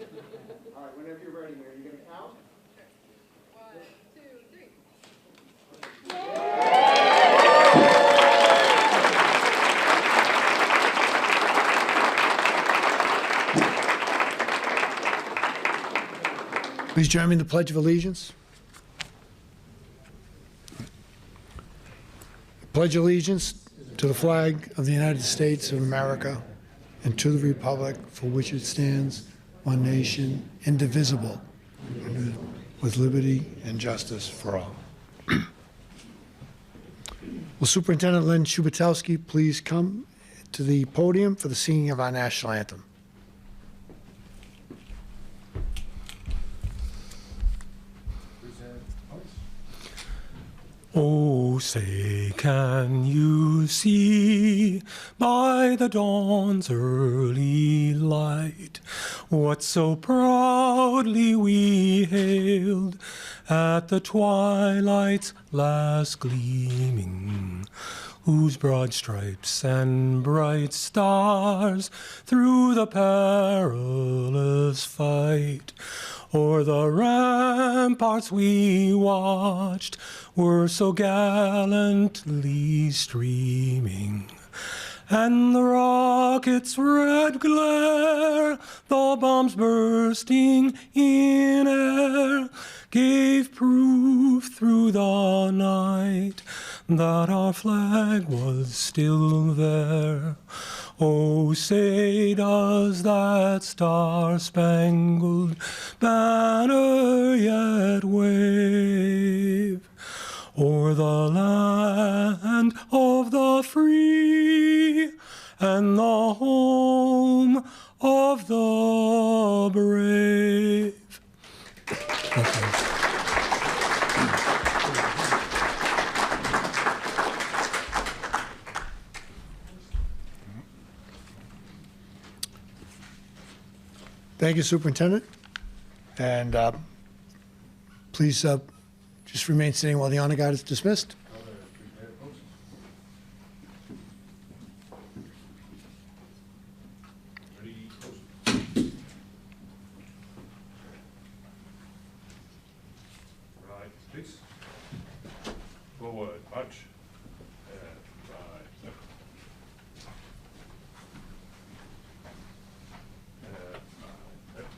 All right, whenever you're ready, Mary, you going to count? Sure. 1, 2, 3. Please join me in the Pledge of Allegiance. Pledge allegiance to the flag of the United States of America and to the republic for which it stands, one nation, indivisible, with liberty and justice for all. Will Superintendent Len Shubatowski please come to the podium for the singing of our national anthem? Oh, say, can you see by the dawn's early light what so proudly we hailed at the twilight's last gleaming, whose broad stripes and bright stars through the perilous fight o'er the ramparts we watched were so gallantly streaming, and the rocket's red glare, the bombs bursting in air, gave proof through the night that our flag was still there. Oh, say does that star-spangled banner yet wave o'er the land of the free and the home of the brave? Thank you, Superintendent. And please just remain sitting while the honor guard is dismissed. Right, please. Forward, march. And right, left. And right, left.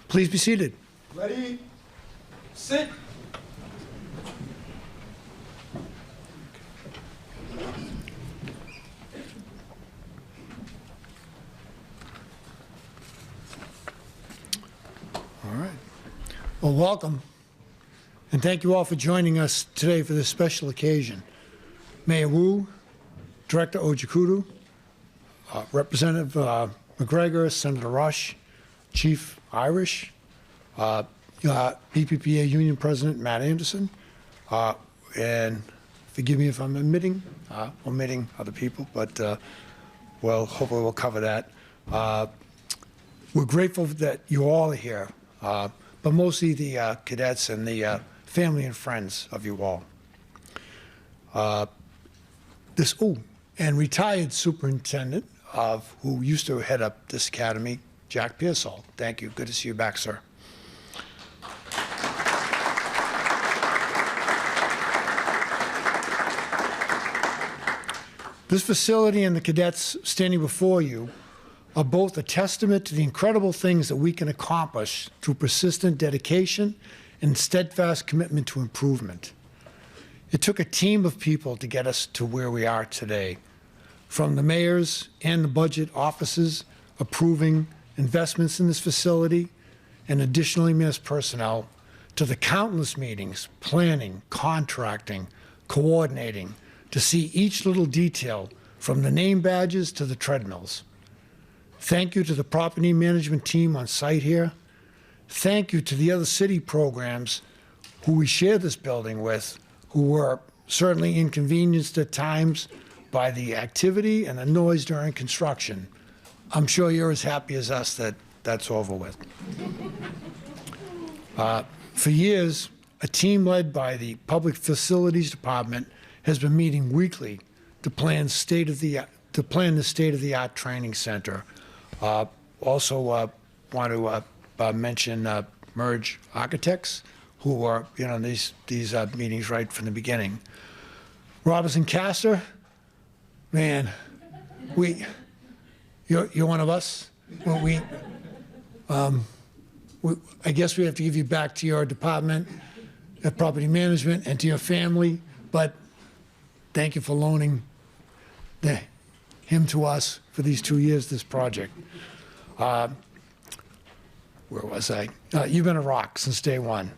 Please be seated. Ready, sit. All right. Well, welcome. And thank you all for joining us today for this special occasion. Mayor Wu, Director Ojikutu, Representative McGregor, Senator Rush, Chief Irish, BPPA Union President Matt Anderson, and forgive me if I'm omitting other people, but well, hopefully we'll cover that. We're grateful that you all are here, but mostly the cadets and the family and friends of you all. And retired superintendent who used to head up this academy, Jack Pearsall. Thank you. Good to see you back, sir. This facility and the cadets standing before you are both a testament to the incredible things that we can accomplish through persistent dedication and steadfast commitment to improvement. It took a team of people to get us to where we are today, from the mayors and the budget offices approving investments in this facility and additional EMS personnel, to the countless meetings, planning, contracting, coordinating, to see each little detail from the name badges to the treadmills. Thank you to the property management team on site here. Thank you to the other city programs who we share this building with, who were certainly inconvenienced at times by the activity and the noise during construction. I'm sure you're as happy as us that that's over with. For years, A team led by the Public Facilities Department has been meeting weekly to plan the state-of-the-art training center. Also want to mention Merge Architects, who are these meetings right from the beginning. Robinson Castor, man, you're one of us. Well, I guess we have to give you back to your department of property management and to your family, but thank you for loaning him to us for these 2 years, this project. Where was I? You've been a rock since day one.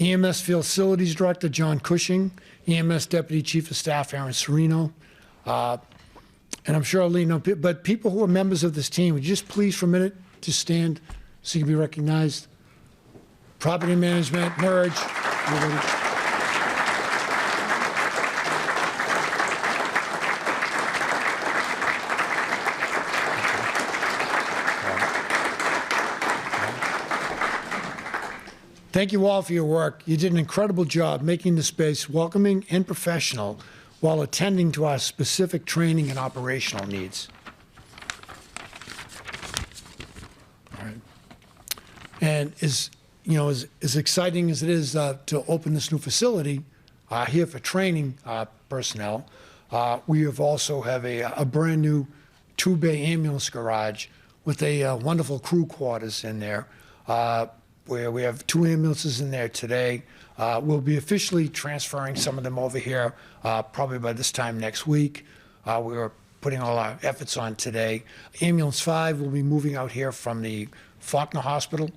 EMS Facilities Director John Cushing, EMS Deputy Chief of Staff Aaron Serino, and I'm sure I'll leave no, but people who are members of this team, would you just please for a minute just stand so you can be recognized? Property management, Merge. Everybody. Thank you all for your work. You did an incredible job making the space welcoming and professional while attending to our specific training and operational needs. All right. And as exciting as it is to open this new facility here for training personnel, we have also have a brand new 2-bay ambulance garage with a wonderful crew quarters in there, where we have 2 ambulances in there today. We'll be officially transferring some of them over here probably by this time next week. We were putting all our efforts on today. Ambulance 5 will be moving out here from the Faulkner Hospital.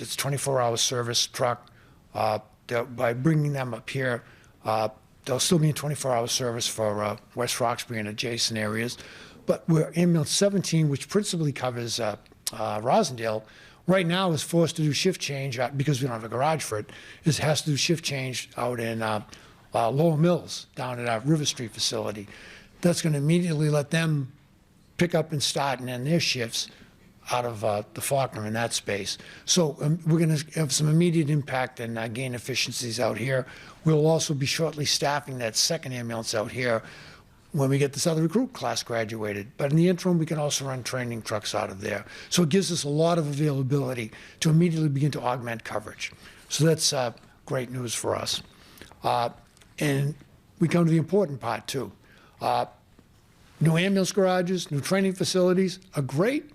It's 24-hour service truck. By bringing them up here, they'll still be in 24-hour service for West Roxbury and adjacent areas. But we're ambulance 17, which principally covers Rosendale, right now is forced to do shift change because we don't have a garage for it. It has to do shift change out in Lowell Mills down at our River Street facility. That's going to immediately let them pick up and start and end their shifts out of the Faulkner in that space. So we're going to have some immediate impact and gain efficiencies out here. We'll also be shortly staffing that second ambulance out here when we get this other recruit class graduated. But in the interim, we can also run training trucks out of there. So it gives us a lot of availability to immediately begin to augment coverage. So that's great news for us. And we come to the important part too. New ambulance garages, new training facilities are great,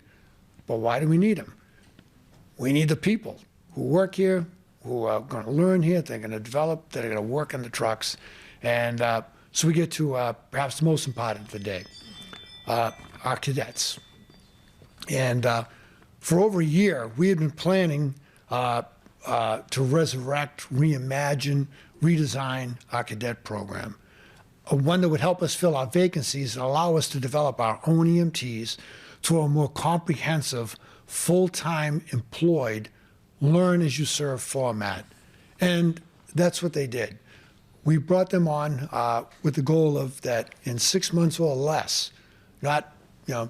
but why do we need them? We need the people who work here, who are going to learn here, they're going to develop, they're going to work in the trucks. And so we get to perhaps the most important of the day, our cadets. And for over a year, we had been planning to resurrect, reimagine, redesign our cadet program. One that would help us fill our vacancies and allow us to develop our own EMTs to a more comprehensive, full-time employed, learn-as-you-serve format. And that's what they did. We brought them on with the goal of that in 6 months or less, not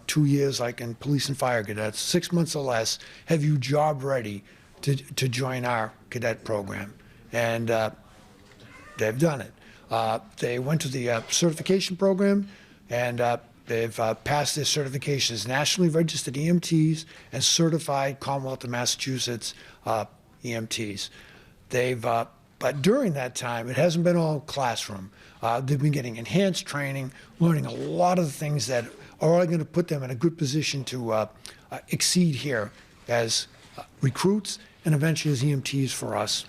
2 years like in police and fire cadets, 6 months or less, have you job ready to join our cadet program. And they've done it. They went to the certification program, and they've passed their certification as nationally registered EMTs and certified Commonwealth of Massachusetts EMTs. But during that time, it hasn't been all classroom. They've been getting enhanced training, learning a lot of the things that are all going to put them in a good position to exceed here as recruits and eventually as EMTs for us.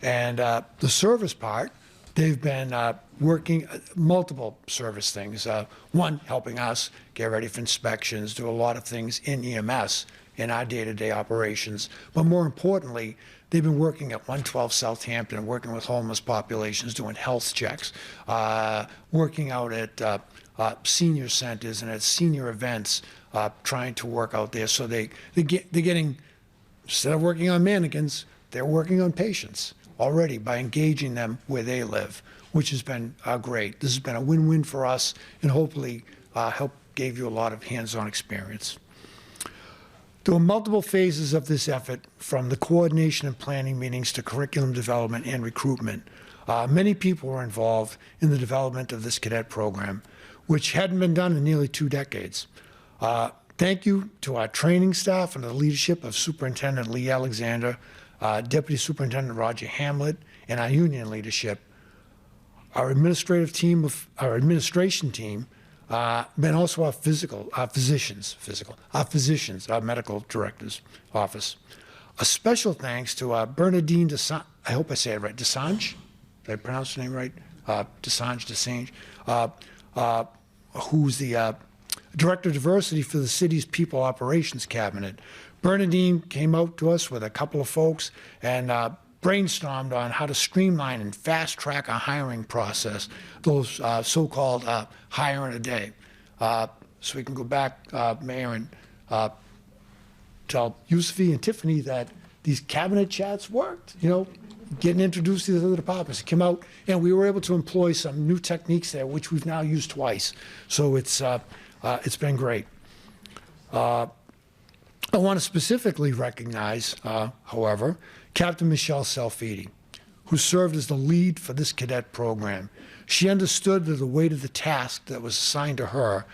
And the service part, they've been working multiple service things. One, helping us get ready for inspections, do a lot of things in EMS in our day-to-day operations. But more importantly, they've been working at 112 Southampton, working with homeless populations, doing health checks, working out at senior centers and at senior events, trying to work out there. So they're getting, instead of working on mannequins, they're working on patients already by engaging them where they live, which has been great. This has been a win-win for us and hopefully gave you a lot of hands-on experience. There were multiple phases of this effort, from the coordination and planning meetings to curriculum development and recruitment. Many people were involved in the development of this cadet program, which hadn't been done in nearly 2 decades. Thank you to our training staff and the leadership of Superintendent Lee Alexander, Deputy Superintendent Roger Hamlet, and our union leadership. Our administration team, and also our physicians, our medical director's office. A special thanks to Bernadine Desange, I hope I say it right, Desange? Did I pronounce the name right? Desange, who's the Director of Diversity for the city's People Operations Cabinet. Bernadine came out to us with a couple of folks and brainstormed on how to streamline and fast track our hiring process, those so-called hire in a day. So we can go back, Mayor, and tell Yusufi and Tiffany that these cabinet chats worked, you know, getting introduced to the other departments. It came out, and we were able to employ some new techniques there, which we've now used twice. So it's been great. I want to specifically recognize, however, Captain Michelle Salfidi, who served as the lead for this cadet program. She understood the weight of the task that was assigned to her,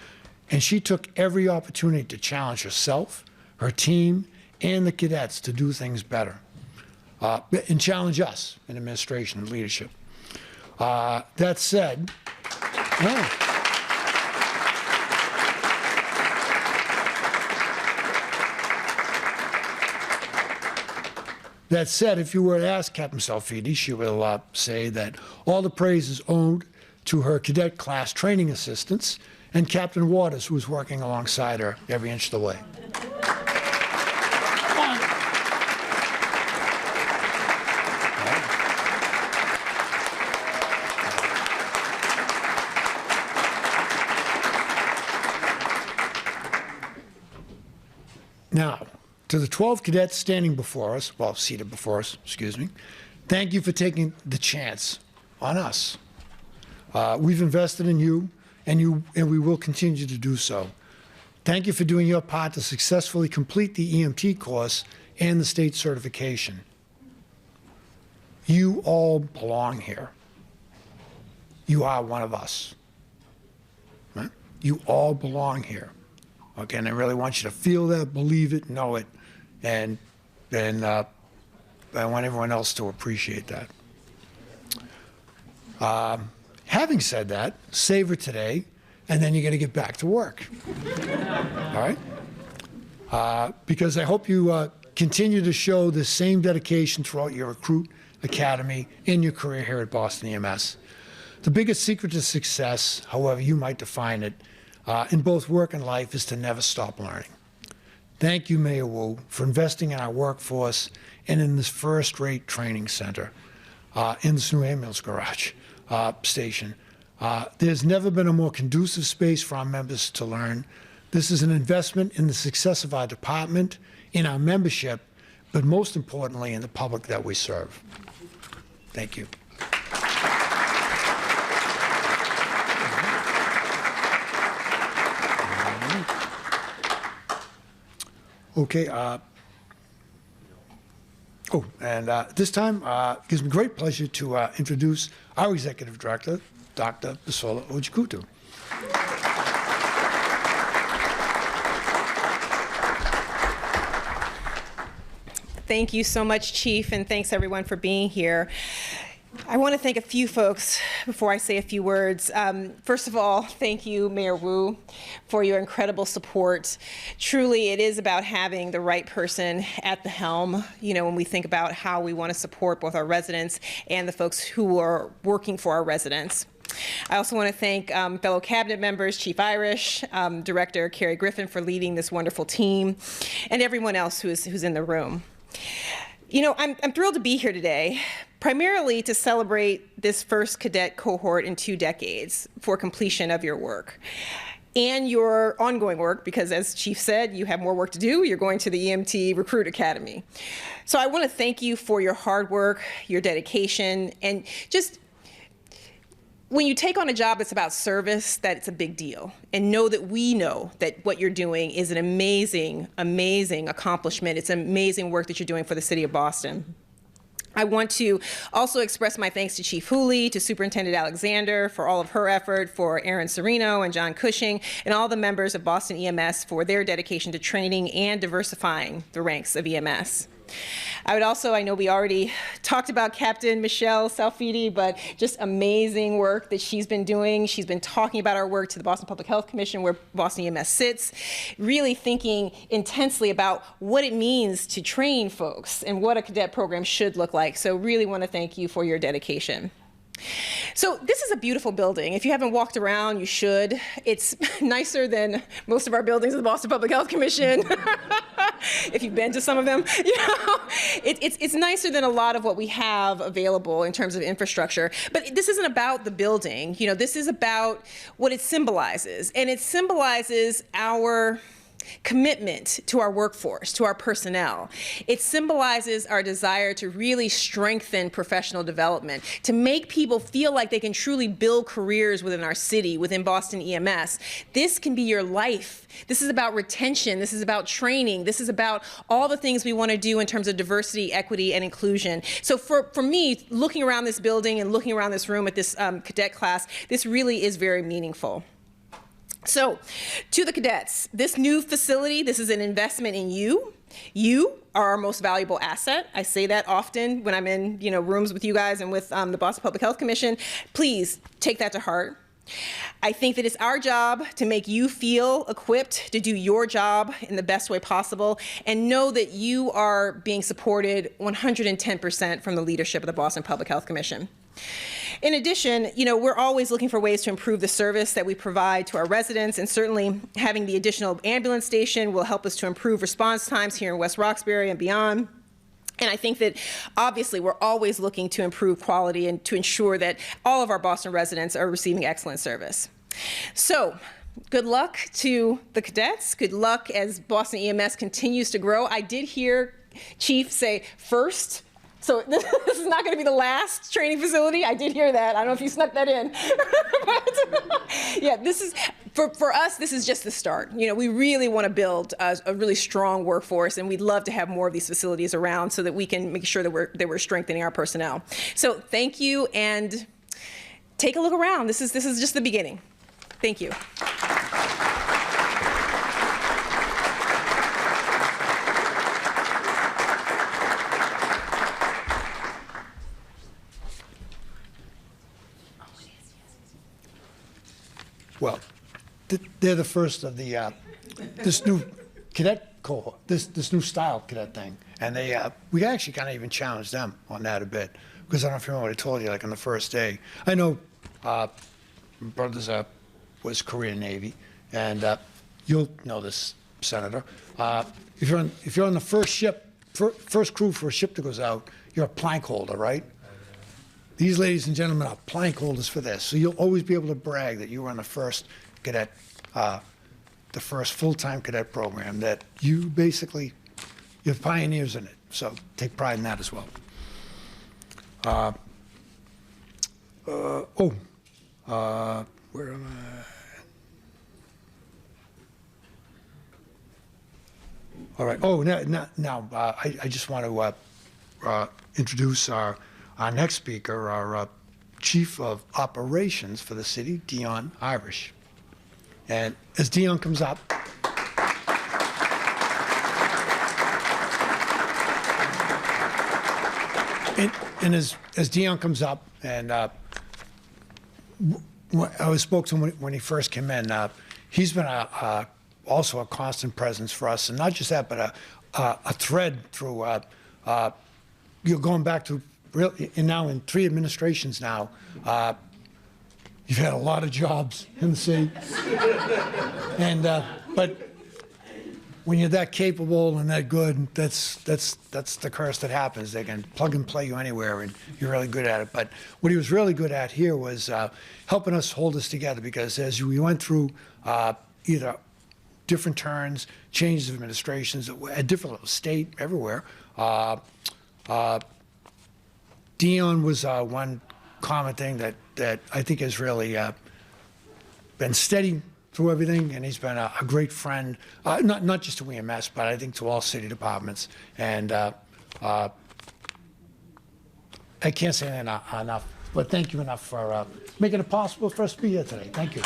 and she took every opportunity to challenge herself, her team, and the cadets to do things better, and challenge us in administration and leadership. That said, That said, if you were to ask Captain Salfidi, she will say that all the praise is owed to her cadet class training assistants and Captain Waters, who was working alongside her every inch of the way. Now, to the 12 cadets standing before us, well, seated before us, excuse me, thank you for taking the chance on us. We've invested in you, and we will continue to do so. Thank you for doing your part to successfully complete the EMT course and the state certification. You all belong here. You are one of us. Right? You all belong here. Okay, and I really want you to feel that, believe it, know it, and I want everyone else to appreciate that. Having said that, savor today, and then you're going to get back to work. All right? Because I hope you continue to show the same dedication throughout your recruit academy and your career here at Boston EMS. The biggest secret to success, however you might define it, in both work and life, is to never stop learning. Thank you, Mayor Wu, for investing in our workforce and in this first-rate training center, in this new ambulance garage station. There's never been a more conducive space for our members to learn. This is an investment in the success of our department, in our membership, but most importantly, in the public that we serve. Thank you. Okay. This time, it gives me great pleasure to introduce our Executive Director, Dr. Bisola Ojikutu. Thank you so much, Chief, and thanks everyone for being here. I want to thank a few folks before I say a few words. First of all, thank you, Mayor Wu, for your incredible support. Truly, it is about having the right person at the helm, you know, when we think about how we want to support both our residents and the folks who are working for our residents. I also want to thank fellow cabinet members, Chief Irish, Director Carrie Griffin for leading this wonderful team, and everyone else who's in the room. You know, I'm thrilled to be here today, primarily to celebrate this first cadet cohort in 2 decades for completion of your work and your ongoing work, because as Chief said, you have more work to do. You're going to the EMT Recruit Academy. So I want to thank you for your hard work, your dedication, and just when you take on a job that's about service, that it's a big deal. And know that we know that what you're doing is an amazing, amazing accomplishment. It's amazing work that you're doing for the city of Boston. I want to also express my thanks to Chief Hooley, to Superintendent Alexander for all of her effort, for Aaron Serino and John Cushing, and all the members of Boston EMS for their dedication to training and diversifying the ranks of EMS. I would also, I know we already talked about Captain Michelle Salfidi, but just amazing work that she's been doing. She's been talking about our work to the Boston Public Health Commission, where Boston EMS sits, really thinking intensely about what it means to train folks and what a cadet program should look like. So really want to thank you for your dedication. So this is a beautiful building. If you haven't walked around, you should. It's nicer than most of our buildings at the Boston Public Health Commission. If you've been to some of them, you know, it's nicer than a lot of what we have available in terms of infrastructure. But this isn't about the building. You know, this is about what it symbolizes. And it symbolizes our commitment to our workforce, to our personnel. It symbolizes our desire to really strengthen professional development, to make people feel like they can truly build careers within our city, within Boston EMS. This can be your life. This is about retention. This is about training. This is about all the things we want to do in terms of diversity, equity, and inclusion. So for me, looking around this building and looking around this room at this cadet class, this really is very meaningful. So, to the cadets, this new facility, this is an investment in you. You are our most valuable asset. I say that often when I'm in, rooms with you guys and with the Boston Public Health Commission. Please take that to heart. I think that it's our job to make you feel equipped to do your job in the best way possible, and know that you are being supported 110% from the leadership of the Boston Public Health Commission. In addition, we're always looking for ways to improve the service that we provide to our residents, and certainly having the additional ambulance station will help us to improve response times here in West Roxbury and beyond. And I think that obviously we're always looking to improve quality and to ensure that all of our Boston residents are receiving excellent service. So, good luck to the cadets. Good luck as Boston EMS continues to grow. I did hear Chief say first. So this is not going to be the last training facility. I did hear that. I don't know if you snuck that in. But, yeah, this is, for us, this is just the start. We really want to build a really strong workforce, and we'd love to have more of these facilities around so that we can make sure that we're strengthening our personnel. So thank you, and take a look around. This is just the beginning. Thank you. Well, they're the first of the this new cadet cohort, this new style cadet thing, and we actually kind of even challenged them on that a bit, because I don't know if you remember what I told you, like on the first day. I know my brother's was Korean Navy, and you'll know this, Senator. If you're on the first ship, first crew for a ship that goes out, you're a plank holder, right? These ladies and gentlemen are plank holders for this, so you'll always be able to brag that you were on the first cadet, the first full-time cadet program, that you're pioneers in it, so take pride in that as well. Where am I? All right, now I just want to introduce our next speaker, our Chief of Operations for the city, Dion Irish. And as Dion comes up, and as Dion comes up, and I spoke to him when he first came in, he's been also a constant presence for us, and not just that, but a thread through, you're going back to, and now in 3 administrations now, you've had a lot of jobs in the city. And but when you're that capable and that good, that's the curse that happens. They can plug and play you anywhere, and you're really good at it. But what he was really good at here was helping us hold us together, because as we went through either different turns, changes of administrations at different levels, state, everywhere, Dion was one commenting that I think has really been steady through everything, and he's been a great friend, not just to EMS, but I think to all city departments. And I can't say enough, but thank you enough for making it possible for us to be here today. Thank you.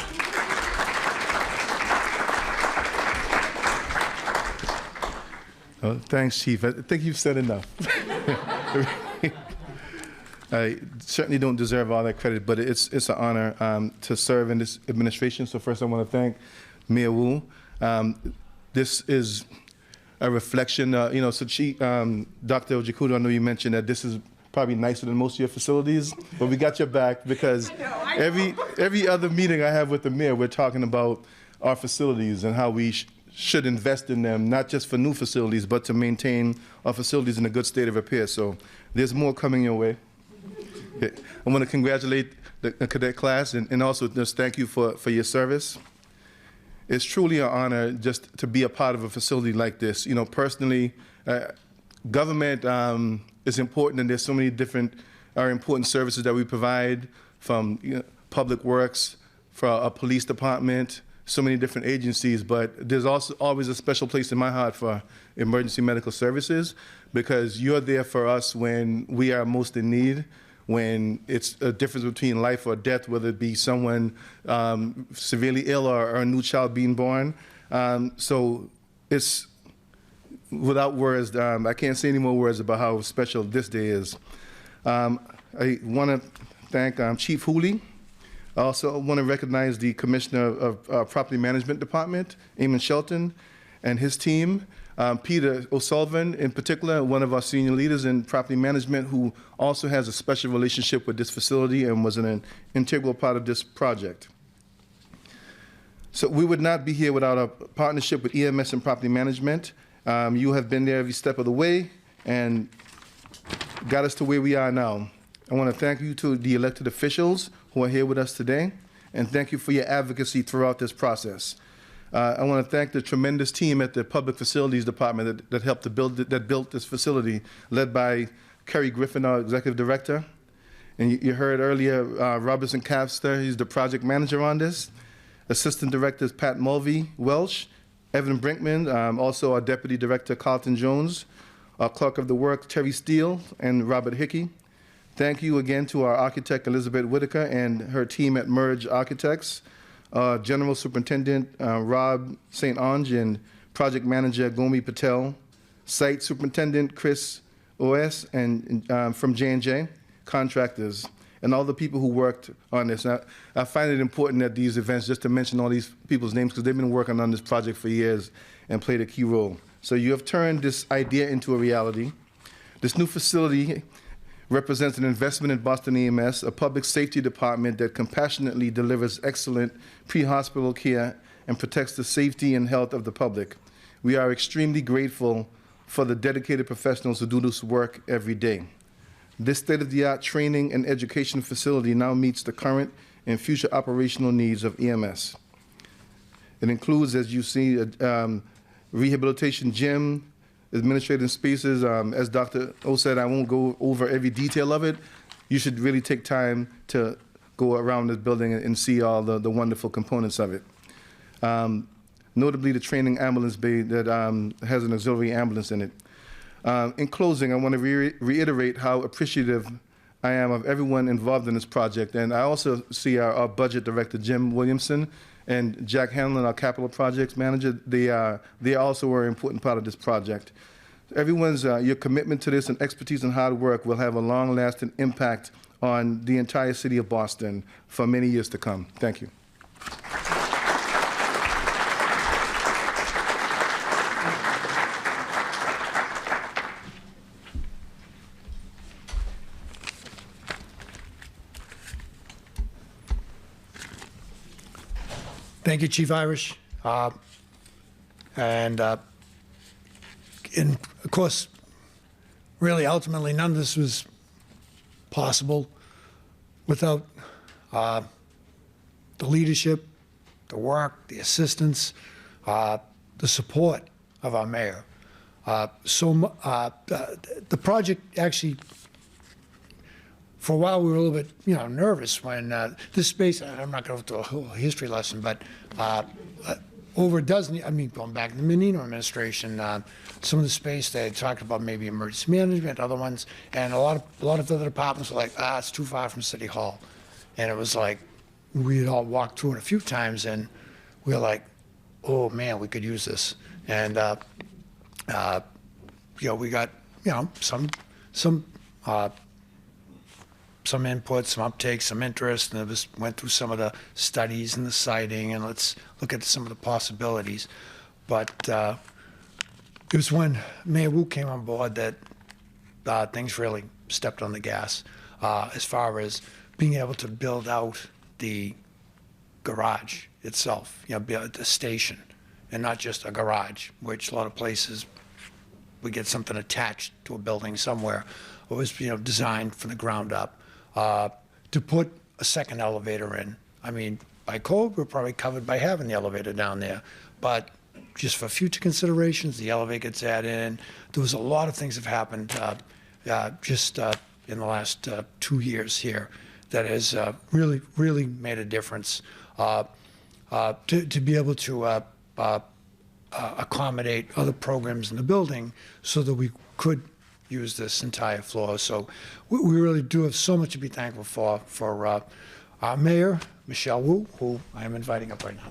Thanks, Chief. I think you've said enough. I certainly don't deserve all that credit, but it's an honor to serve in this administration. So first I want to thank Mayor Wu. This is a reflection, so Chief, Dr. Ojikutu, I know you mentioned that this is probably nicer than most of your facilities, but we got your back because every other meeting I have with the mayor, we're talking about our facilities and how we should invest in them, not just for new facilities, but to maintain our facilities in a good state of repair. So there's more coming your way. I want to congratulate the cadet class and also just thank you for your service. It's truly an honor just to be a part of a facility like this. You know, personally, government is important, and there's so many different important services that we provide, from public works, for a police department, so many different agencies, but there's also always a special place in my heart for emergency medical services, because you're there for us when we are most in need, when it's a difference between life or death, whether it be someone severely ill or a new child being born. So it's without words. I can't say any more words about how special this day is. I want to thank Chief Hooley. I also want to recognize the Commissioner of Property Management Department, Eamon Shelton, and his team. Peter O'Sullivan, in particular, one of our senior leaders in property management, who also has a special relationship with this facility and was an integral part of this project. So we would not be here without a partnership with EMS and property management. You have been there every step of the way and got us to where we are now. I want to thank you to the elected officials who are here with us today, and thank you for your advocacy throughout this process. I want to thank the tremendous team at the Public Facilities Department that helped to built this facility, led by Kerry Griffin, our Executive Director. And you heard earlier Robertson Capster, he's the project manager on this. Assistant Directors Pat Mulvey Welsh, Evan Brinkman, also our Deputy Director Carlton Jones, our Clerk of the Work Terry Steele, and Robert Hickey. Thank you again to our architect Elizabeth Whitaker and her team at Merge Architects, General Superintendent Rob St. Ange and Project Manager Gomi Patel, Site Superintendent Chris O.S. and from J&J, contractors, and all the people who worked on this. I find it important at these events just to mention all these people's names, because they've been working on this project for years and played a key role. So you have turned this idea into a reality. This new facility represents an investment in Boston EMS, a public safety department that compassionately delivers excellent pre-hospital care and protects the safety and health of the public. We are extremely grateful for the dedicated professionals who do this work every day. This state-of-the-art training and education facility now meets the current and future operational needs of EMS. It includes, as you see, a rehabilitation gym, administrative spaces. As Dr. O said, I won't go over every detail of it. You should really take time to go around this building and see all the wonderful components of it. Notably, the training ambulance bay that has an auxiliary ambulance in it. In closing, I want to reiterate how appreciative I am of everyone involved in this project. And I also see our budget director, Jim Williamson, and Jack Hanlon, our capital projects manager. They also were an important part of this project. Everyone's, your commitment to this and expertise and hard work will have a long-lasting impact on the entire city of Boston for many years to come. Thank you. Thank you, Chief Irish. And of course, really, ultimately, none of this was possible without the leadership, the work, the assistance, the support of our mayor. The project actually, for a while, we were a little bit, nervous when this space, and I'm not going to go through a whole history lesson, but over a dozen, going back to the Menino administration, some of the space they had talked about maybe emergency management, other ones, and a lot of other departments were like, it's too far from City Hall. And it was like, we had all walked through it a few times, and we were like, oh man, we could use this. And, we got, some input, some uptake, some interest, and it was, went through some of the studies and the siting, and let's look at some of the possibilities. But it was when Mayor Wu came on board that things really stepped on the gas as far as being able to build out the garage itself, the station, and not just a garage, which a lot of places we get something attached to a building somewhere. It was designed from the ground up. To put a second elevator in. I mean, by code, we're probably covered by having the elevator down there, but just for future considerations, the elevator gets added in. There was a lot of things that have happened just in the last 2 years here that has really, really made a difference to be able to accommodate other programs in the building so that we could use this entire floor. So we really do have so much to be thankful for our mayor, Michelle Wu, who I am inviting up right now.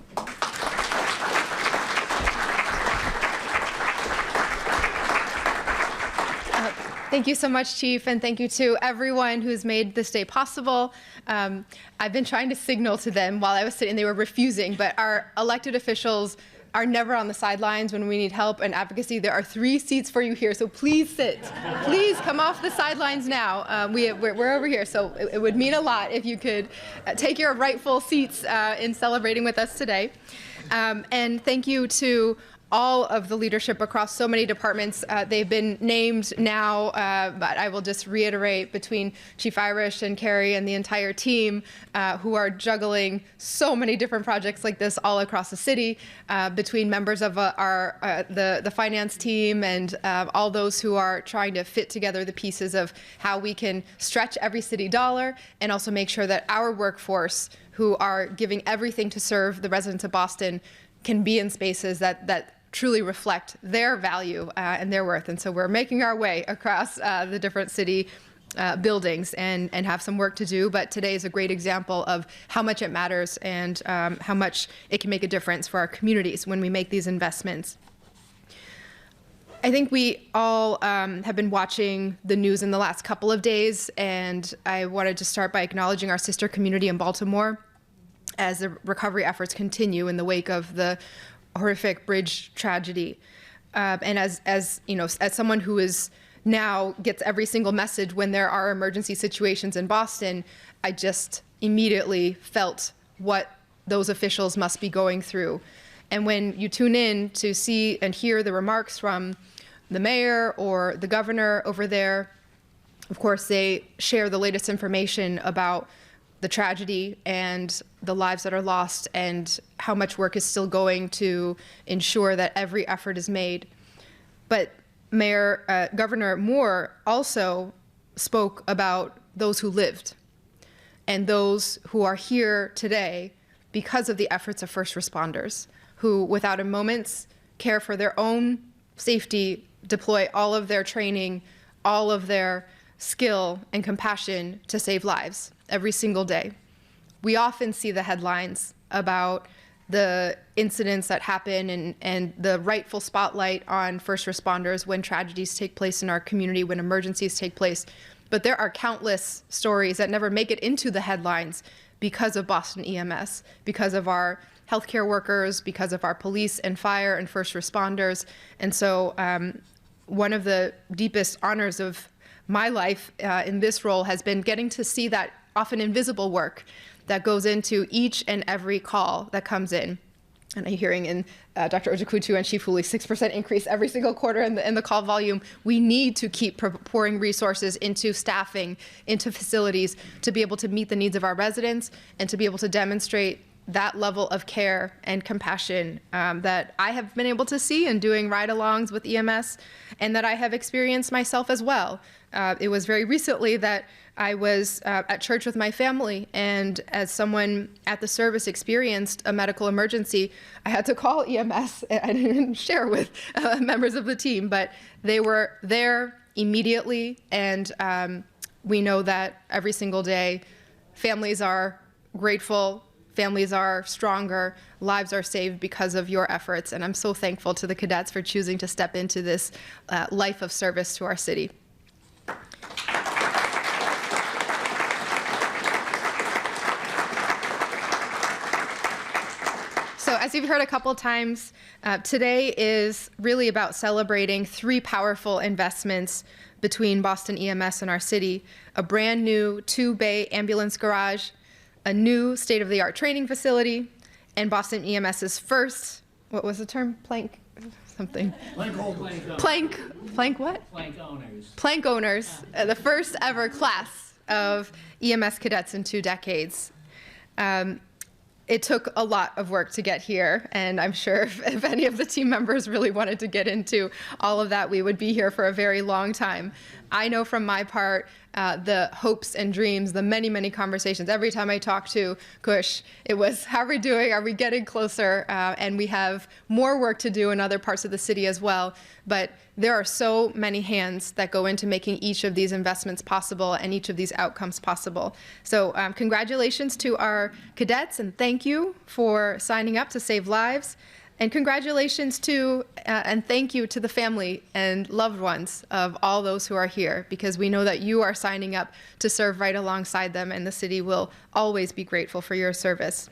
Thank you so much, Chief, and thank you to everyone who's made this day possible. I've been trying to signal to them while I was sitting, they were refusing, but our elected officials are never on the sidelines when we need help and advocacy. There are 3 seats for you here, so please sit. Please come off the sidelines now. We're over here, so it would mean a lot if you could take your rightful seats in celebrating with us today. And thank you to all of the leadership across so many departments. They've been named now, but I will just reiterate between Chief Irish and Carrie and the entire team who are juggling so many different projects like this all across the city, between members of the finance team and all those who are trying to fit together the pieces of how we can stretch every city dollar and also make sure that our workforce, who are giving everything to serve the residents of Boston, can be in spaces that truly reflect their value and their worth. And so we're making our way across the different city buildings and have some work to do. But today is a great example of how much it matters and how much it can make a difference for our communities when we make these investments. I think we all have been watching the news in the last couple of days, and I wanted to start by acknowledging our sister community in Baltimore as the recovery efforts continue in the wake of the horrific bridge tragedy. And as you know, as someone who is now gets every single message when there are emergency situations in Boston, I just immediately felt what those officials must be going through. And when you tune in to see and hear the remarks from the mayor or the governor over there, of course, they share the latest information about the tragedy and the lives that are lost and how much work is still going to ensure that every effort is made. But Governor Moore also spoke about those who lived and those who are here today because of the efforts of first responders, who without a moment's care for their own safety, deploy all of their training, all of their skill and compassion to save lives every single day. We often see the headlines about the incidents that happen and the rightful spotlight on first responders when tragedies take place in our community, when emergencies take place. But there are countless stories that never make it into the headlines because of Boston EMS, because of our healthcare workers, because of our police and fire and first responders. And so one of the deepest honors of my life in this role has been getting to see that often invisible work that goes into each and every call that comes in. And I'm hearing in Dr. Ojikutu and Chief Hooley, 6% increase every single quarter in the call volume. We need to keep pouring resources into staffing, into facilities, to be able to meet the needs of our residents and to be able to demonstrate that level of care and compassion that I have been able to see in doing ride-alongs with EMS, and that I have experienced myself as well. It was very recently that I was at church with my family, and as someone at the service experienced a medical emergency, I had to call EMS. I didn't share with members of the team, but they were there immediately, and we know that every single day families are grateful, families are stronger, lives are saved because of your efforts, and I'm so thankful to the cadets for choosing to step into this life of service to our city. So as you've heard a couple times, today is really about celebrating 3 powerful investments between Boston EMS and our city: a brand new 2-bay ambulance garage, a new state-of-the-art training facility, and Boston EMS's first, what was the term? Plank something. Plank holders. Plank what? Plank owners. Plank owners, the first ever class of EMS cadets in 2 decades. It took a lot of work to get here, and I'm sure if any of the team members really wanted to get into all of that, we would be here for a very long time. I know from my part, the hopes and dreams, the many, many conversations. Every time I talked to Kush, it was, how are we doing? Are we getting closer? And we have more work to do in other parts of the city as well. But there are so many hands that go into making each of these investments possible and each of these outcomes possible. So congratulations to our cadets, and thank you for signing up to save lives. And congratulations to and thank you to the family and loved ones of all those who are here, because we know that you are signing up to serve right alongside them, and the city will always be grateful for your service.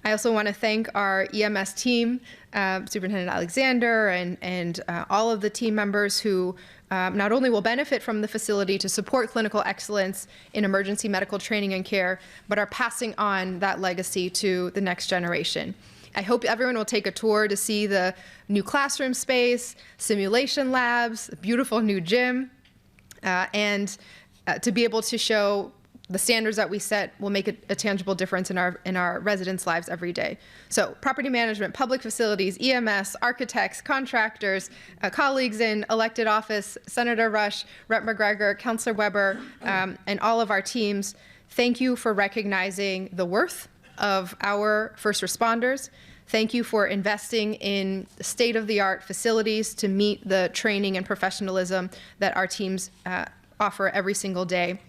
I also want to thank our EMS team, Superintendent Alexander, and all of the team members who not only will benefit from the facility to support clinical excellence in emergency medical training and care, but are passing on that legacy to the next generation. I hope everyone will take a tour to see the new classroom space, simulation labs, a beautiful new gym, and to be able to show the standards that we set will make a tangible difference in our residents' lives every day. So property management, public facilities, EMS, architects, contractors, colleagues in elected office, Senator Rush, Rep. McGregor, Councilor Weber, and all of our teams, thank you for recognizing the worth of our first responders. Thank you for investing in state-of-the-art facilities to meet the training and professionalism that our teams offer every single day.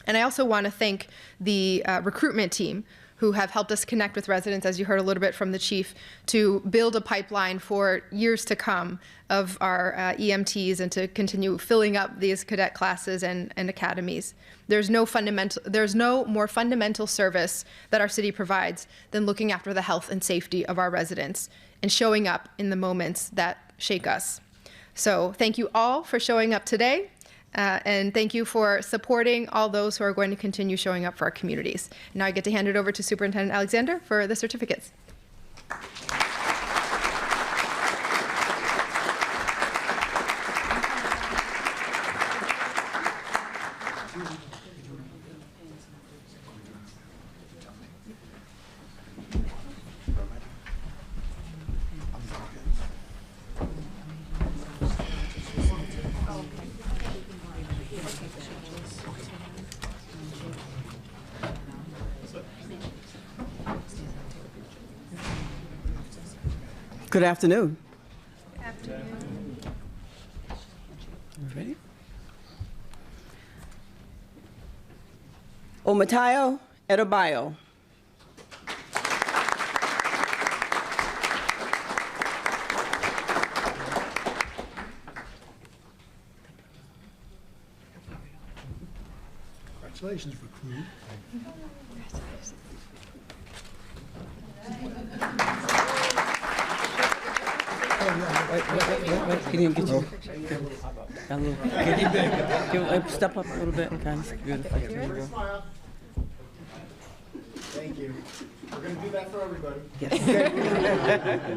And I also want to thank the recruitment team who have helped us connect with residents, as you heard a little bit from the chief, to build a pipeline for years to come of our EMTs and to continue filling up these cadet classes and academies. There's no more fundamental service that our city provides than looking after the health and safety of our residents and showing up in the moments that shake us. So thank you all for showing up today. And thank you for supporting all those who are going to continue showing up for our communities. Now I get to hand it over to Superintendent Alexander for the certificates. Good afternoon. Good afternoon. Ready? Omatayo Edobayo. Congratulations, recruit. Wait, he didn't get you. A little, step up a little bit, guys. Beautiful. There you go. Thank you. We're going to do that for everybody. Yes.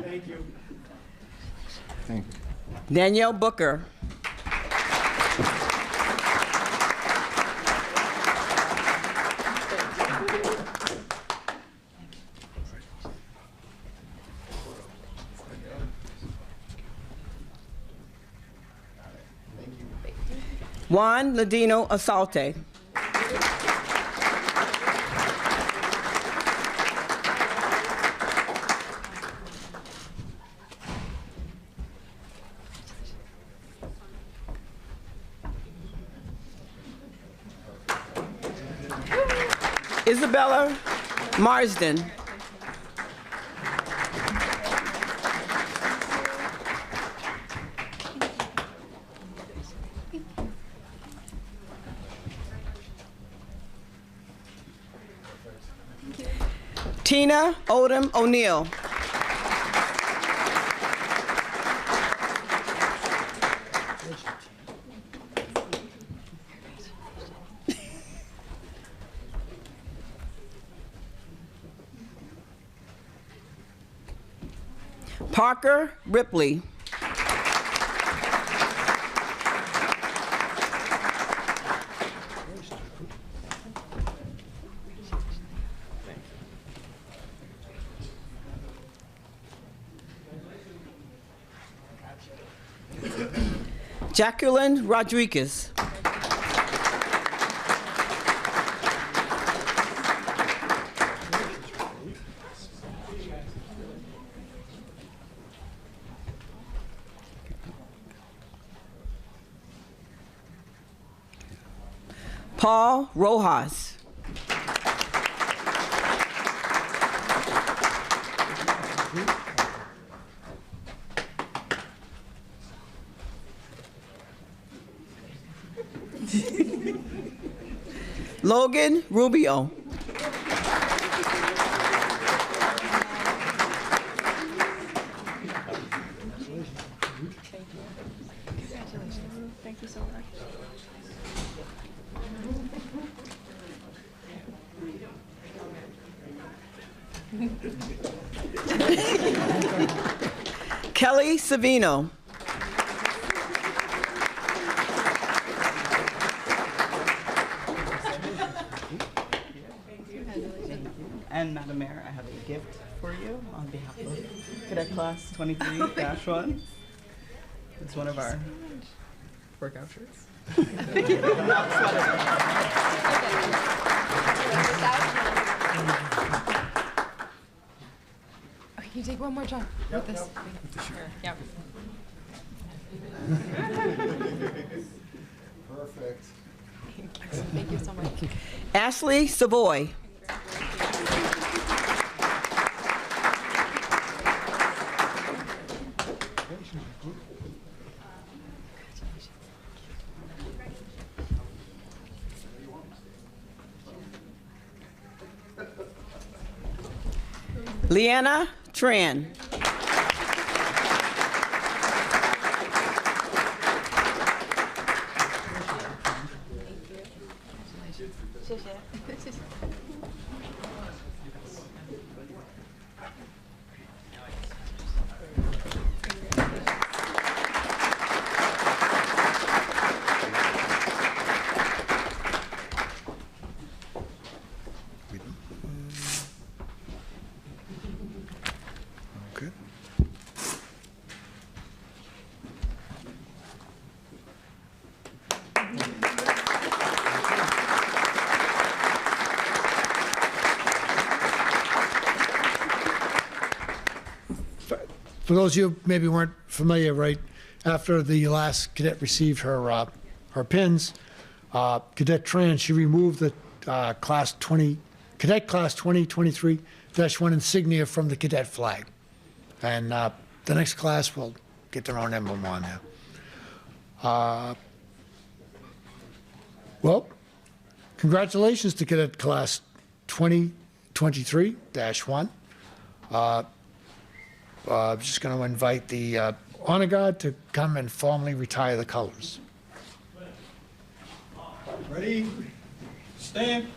Thank you. Thank you. Danielle Booker. Juan Ladino Asalte. Isabella Marsden. Tina Odom O'Neill. Parker Ripley. Jacqueline Rodriguez. Paul Rojas. Logan Rubio. Thank you so much. Kelly Savino. And Madam Mayor, I have a gift for you on behalf of Cadet Class 23-1. It's one of our workout shirts. Okay, can you take one more jump with this? Yep. Perfect. Thank you so much. Ashley Savoy. Leanna Tran. Okay. For those of you who maybe weren't familiar, right, after the last cadet received her her pins, Cadet Tran, she removed the Cadet Class 2023-1 insignia from the cadet flag. And the next class will get their own emblem on there. Well, congratulations to Cadet Class 2023-1. I'm just going to invite the honor guard to come and formally retire the colors. Ready? Stand.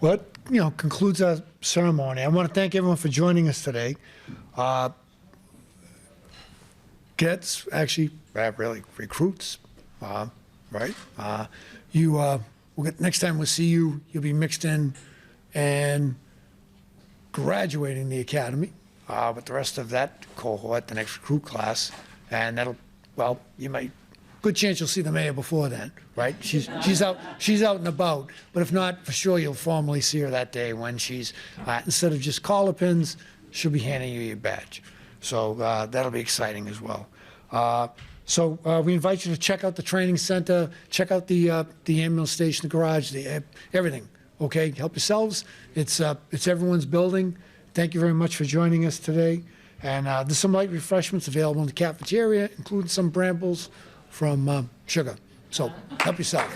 What, concludes our ceremony. I want to thank everyone for joining us today. Cadets, actually, really recruits, right? Next time we'll see you, you'll be mixed in and graduating the academy with the rest of that cohort, the next recruit class, and good chance you'll see the mayor before then, right? She's out and about, but if not, for sure you'll formally see her that day when she's instead of just collar pins, she'll be handing you your badge. So that'll be exciting as well. So we invite you to check out the training center, check out the ambulance station, the garage, everything. Okay, help yourselves. It's everyone's building. Thank you very much for joining us today. And there's some light refreshments available in the cafeteria, including some brambles from Sugar. So help yourself.